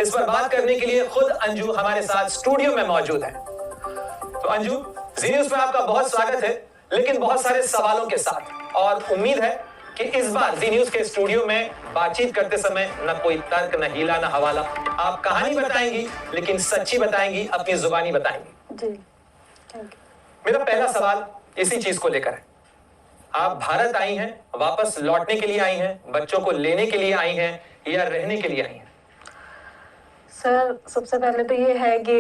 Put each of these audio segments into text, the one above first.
इस पर बात करने के लिए खुद अंजू हमारे साथ स्टूडियो में मौजूद है। तो अंजू, जी न्यूज़ में आपका बहुत स्वागत है, लेकिन बहुत सारे सवालों के साथ, और उम्मीद है कि इस बार जी न्यूज़ के स्टूडियो में बातचीत करते समय न कोई तर्क, न हीला, न हवाला। आप कहानी बताएंगी, लेकिन सच्ची बताएंगी, अपनी जुबानी बताएंगी। जी, थैंक यू। मेरा पहला सवाल इसी चीज को लेकर है। आप भारत आई हैं, वापस लौटने के लिए आई हैं, बच्चों को लेने के लिए आई हैं, या रहने के लिए आई हैं? सर, सबसे पहले तो ये है कि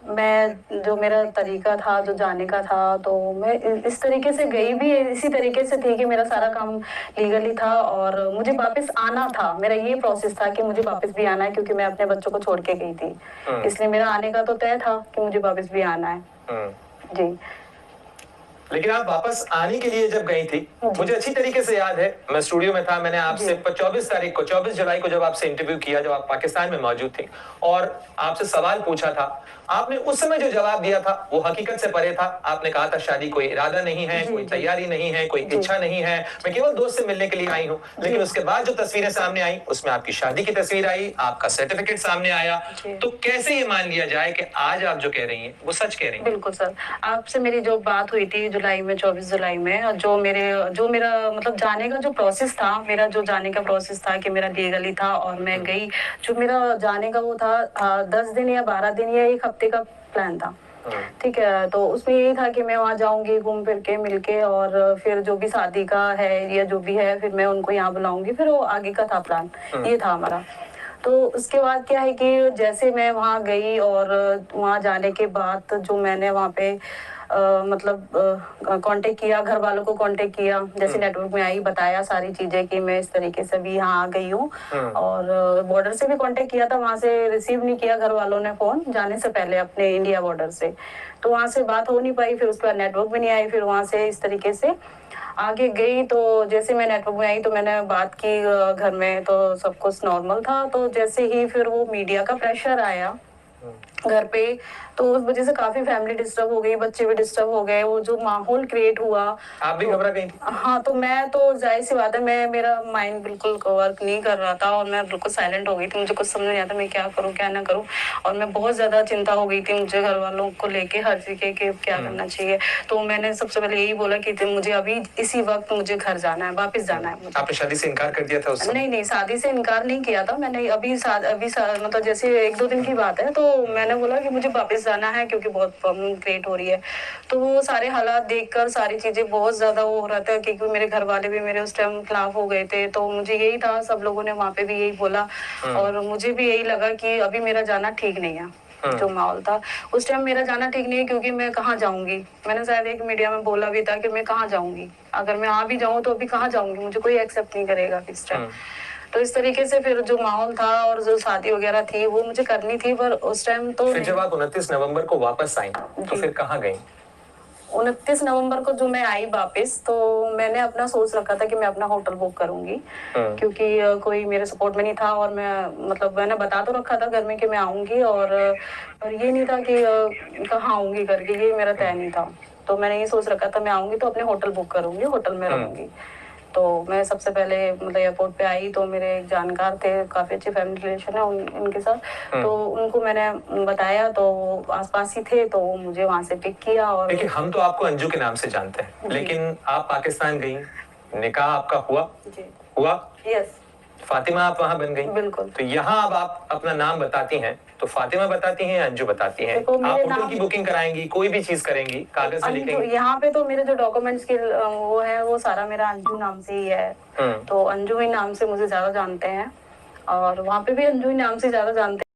मैं जो मेरा तरीका था, जो जाने का था, तो मैं इस तरीके से गई भी इसी तरीके से थी कि मेरा सारा काम लीगली था और मुझे वापस आना था। मेरा ये प्रोसेस था कि मुझे वापस भी आना है, क्योंकि मैं अपने बच्चों को छोड़ के गई थी। इसलिए मेरा आने का तो तय था कि मुझे वापस भी आना है। जी। लेकिन आप वापस आने के लिए जब गई थी, मुझे अच्छी तरीके से याद है, मैं स्टूडियो में था, मैंने आपसे 24 जुलाई को जब आपसे इंटरव्यू किया, जब आप पाकिस्तान में मौजूद थी, और आपसे सवाल पूछा था, आपने उस समय जो जवाब दिया था वो हकीकत से परे था। आपने कहा था शादी कोई इरादा नहीं है, कोई तैयारी नहीं है, कोई इच्छा नहीं है, मैं केवल दोस्त से मिलने के लिए आई हूँ। लेकिन उसके बाद जो तस्वीरें सामने आई, उसमें आपकी शादी की तस्वीर आई, आपका सर्टिफिकेट सामने आया। तो कैसे ये मान लिया जाए कि आज आप जो कह रही हैं वो सच कह रही हैं? बिल्कुल सर, आपसे मेरी जो बात हुई थी जुलाई में, 24 जुलाई में, जो मेरा मतलब जाने का जो प्रोसेस था, मेरा जो जाने का प्रोसेस था कि मेरा लीगली था और मैं गई। जो मेरा जाने का वो था 10 दिन या 12 दिन या 1 हफ्ते का प्लान था। ठीक है, तो उसमें यही था कि मैं वहाँ जाऊंगी, घूम फिर के मिलके, और फिर जो भी शादी का है या जो भी है, फिर मैं उनको यहाँ बुलाऊंगी, फिर वो आगे का था प्लान। ये था हमारा। तो उसके बाद क्या है कि जैसे मैं वहाँ गई और वहाँ जाने के बाद जो मैंने वहाँ पे मतलब कांटेक्ट किया, घर वालों को कांटेक्ट किया, जैसे नेटवर्क में आई, बताया सारी चीजें कि मैं इस तरीके से भी यहाँ आ गई हूँ। और बॉर्डर से भी कांटेक्ट किया था, वहाँ से रिसीव नहीं किया घर वालों ने फोन जाने से पहले अपने इंडिया बॉर्डर से, तो वहाँ से बात हो नहीं पाई। फिर उसके बाद नेटवर्क भी नहीं आई, फिर वहाँ से इस तरीके से आगे गई। तो जैसे मैं नेटवर्क में आई तो मैंने बात की घर में, तो सब कुछ नॉर्मल था। तो जैसे ही फिर वो मीडिया का प्रेशर आया घर पे, तो उस वजह से काफी फैमिली डिस्टर्ब हो गई, बच्चे भी डिस्टर्ब हो गए, वो जो माहौल क्रिएट हुआ। आप भी घबरा गई? हाँ, तो मैं तो जाहिर सी बात है, मेरा माइंड बिल्कुल वर्क नहीं कर रहा था और मैं बिल्कुल साइलेंट हो गई थी। मुझे कुछ समझ नहीं आता मैं क्या करूँ क्या ना करूँ, और मैं बहुत ज्यादा चिंता हो गई थी मुझे घर वालों को लेके हर चीज के क्या करना चाहिए। तो मैंने सबसे पहले यही बोला कि मुझे अभी इसी वक्त मुझे घर जाना है, वापिस जाना है मुझे। आपने शादी से इनकार कर दिया था उस समय? नहीं, शादी से इनकार नहीं किया था मैंने। अभी मतलब जैसे 1-2 दिन की बात है, तो मैंने बोला कि मुझे वापस जाना है क्योंकि बहुत प्रॉब्लम क्रिएट हो रही है। तो वो सारे हालात देखकर सारी चीजें बहुत ज्यादा वो हो रहा था, क्योंकि मेरे घर वाले भी मेरे उस टाइम खिलाफ हो गए थे। तो मुझे यही था, सब लोगों ने वहाँ पे भी यही बोला, और मुझे भी यही लगा कि अभी मेरा जाना ठीक नहीं है। जो माहौल था उस टाइम, मेरा जाना ठीक नहीं है, क्योंकि मैं कहाँ जाऊंगी। मैंने शायद एक मीडिया में बोला भी था कि मैं कहाँ जाऊंगी, अगर मैं आ भी जाऊँ तो अभी कहाँ जाऊंगी, मुझे कोई एक्सेप्ट नहीं करेगा इस टाइम। तो इस तरीके से फिर जो माहौल था और जो शादी वगैरह थी वो मुझे करनी थी, पर उस टाइम तो फिर जब आप 29 नवंबर को वापस आई तो फिर कहाँ गई? 29 नवंबर को जो मैं आई वापस, तो मैंने अपना सोच रखा था कि मैं अपना होटल बुक करूंगी, क्योंकि कोई मेरे सपोर्ट में नहीं था। और मैं मतलब मैंने बता तो रखा था घर में कि मैं आऊंगी, और ये नहीं था कि कहाँ आऊंगी करके, ये मेरा तय नहीं था। तो मैंने ये सोच रखा था मैं आऊंगी तो अपने होटल बुक करूंगी, होटल में रहूंगी। तो मैं सबसे पहले मतलब एयरपोर्ट पे आई, तो मेरे एक जानकार थे, काफी अच्छे फैमिली रिलेशन है उनके साथ। तो उनको मैंने बताया, तो आसपास ही थे, तो मुझे वहां से पिक किया। और देखिए, हम तो आपको अंजू के नाम से जानते हैं, लेकिन आप पाकिस्तान गई, निकाह आपका हुआ? जी। हुआ? यस। फातिमा आप वहां बन गई? बिल्कुल। तो यहाँ अब आप अपना नाम बताती हैं, तो फातिमा बताती हैं, अंजू बताती हैं। आप होटल की बुकिंग कराएंगी, कोई भी चीज करेंगी, कागज में लिखेंगी? यहाँ पे तो मेरे जो डॉक्यूमेंट्स के वो है, वो सारा मेरा अंजू नाम से ही है। तो अंजू ही नाम से मुझे ज्यादा जानते हैं, और वहाँ पे भी अंजू ही नाम से ज्यादा जानते हैं।